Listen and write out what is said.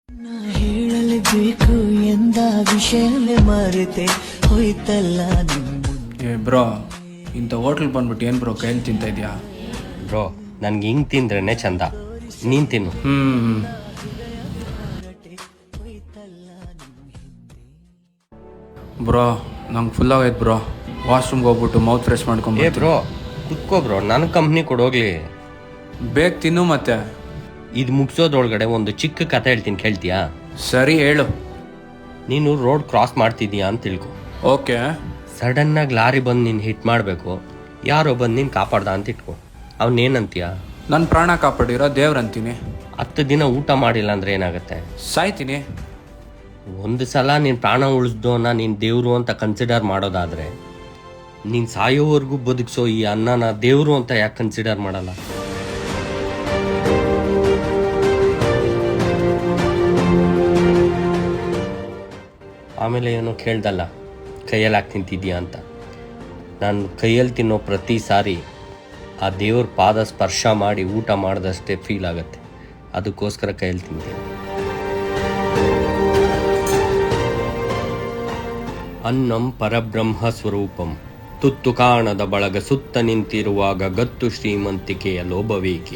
ಹೇಳಲೇಬೇಕು ಎಂದ ವಿಷಯವೇ ಮರೆತೆ ಹೋಯ್ತಲ್ಲ ಏ ಬ್ರೋ, ಇಂಥ ಹೋಟ್ಲ್ ಬಂದ್ಬಿಟ್ಟು ಏನು ಬ್ರೋ ಕೈಯಲ್ಲಿ ತಿಂತ ಇದೆಯಾ? ಬ್ರೋ, ನನ್ಗೆ ಹಿಂಗೆ ತಿಂದ್ರೇ ಚಂದ. ನೀನು ತಿನ್ನು. ಬ್ರೋ, ನಂಗೆ ಫುಲ್ ಆಗೈತೆ ಬ್ರೋ. ವಾಶ್ರೂಮ್ಗೆ ಹೋಗ್ಬಿಟ್ಟು ಮೌತ್ ಫ್ರೆಶ್ ಮಾಡ್ಕೊಂಬ. ಏ ಬ್ರೋ, ಕುತ್ಕೋ ಬ್ರೋ, ನನ್ನ ಕಂಪ್ನಿ ಕೊಡೋಗ್ಲಿ. ಬೇಗ ತಿನ್ನು ಮತ್ತೆ. ಇದು ಮುಗಿಸೋದ್ರೊಳಗಡೆ ಒಂದು ಚಿಕ್ಕ ಕತೆ ಹೇಳ್ತೀನಿ, ಕೇಳ್ತೀಯಾ? ಸರಿ ಹೇಳು. ನೀನು ರೋಡ್ ಕ್ರಾಸ್ ಮಾಡ್ತಿದ್ದೀಯಾ ಅಂತ ತಿಳ್ಕೊ. ಓಕೆ. ಸಡನ್ನಾಗಿ ಲಾರಿ ಬಂದು ನೀನು ಹಿಟ್ ಮಾಡಬೇಕು. ಯಾರೋ ಬಂದು ನೀನು ಕಾಪಾಡ್ದ ಅಂತ ಇಟ್ಕೊ. ಅವನೇನಂತೀಯ? ನನ್ನ ಪ್ರಾಣ ಕಾಪಾಡಿರೋ ದೇವ್ರಂತೀನಿ. 10 ದಿನ ಊಟ ಮಾಡಿಲ್ಲ ಅಂದರೆ ಏನಾಗುತ್ತೆ? ಸಾಯ್ತೀನಿ. ಒಂದು ಸಲ ನೀನು ಪ್ರಾಣ ಉಳಿಸ್ದೋನ ನೀನು ದೇವರು ಅಂತ ಕನ್ಸಿಡರ್ ಮಾಡೋದಾದರೆ, ನೀನು ಸಾಯೋವರೆಗೂ ಬದುಕಿಸೋ ಈ ಅನ್ನನ ದೇವರು ಅಂತ ಯಾಕೆ ಕನ್ಸಿಡರ್ ಮಾಡಲ್ಲ? ಆಮೇಲೆ ಏನೋ ಕೇಳ್ದಲ್ಲ, ಕೈಯಲ್ಲಿ ಹಾಕಿ ತಿಂತಿದ್ಯಾ ಅಂತ. ನಾನು ಕೈಯಲ್ಲಿ ತಿನ್ನೋ ಪ್ರತಿ ಸಾರಿ ಆ ದೇವ್ರ ಪಾದ ಸ್ಪರ್ಶ ಮಾಡಿ ಊಟ ಮಾಡಿದಷ್ಟೇ ಫೀಲ್ ಆಗುತ್ತೆ. ಅದಕ್ಕೋಸ್ಕರ ಕೈಯಲ್ಲಿ ತಿಂತೀನಿ. ಅನ್ನಂ ಪರಬ್ರಹ್ಮ ಸ್ವರೂಪಂ, ತುತ್ತು ಕಾಣದ ಬಳಗ ಸುತ್ತ ನಿಂತಿರುವಾಗ ಗತ್ತು ಶ್ರೀಮಂತಿಕೆಯ ಲೋಭವೇಕೆ.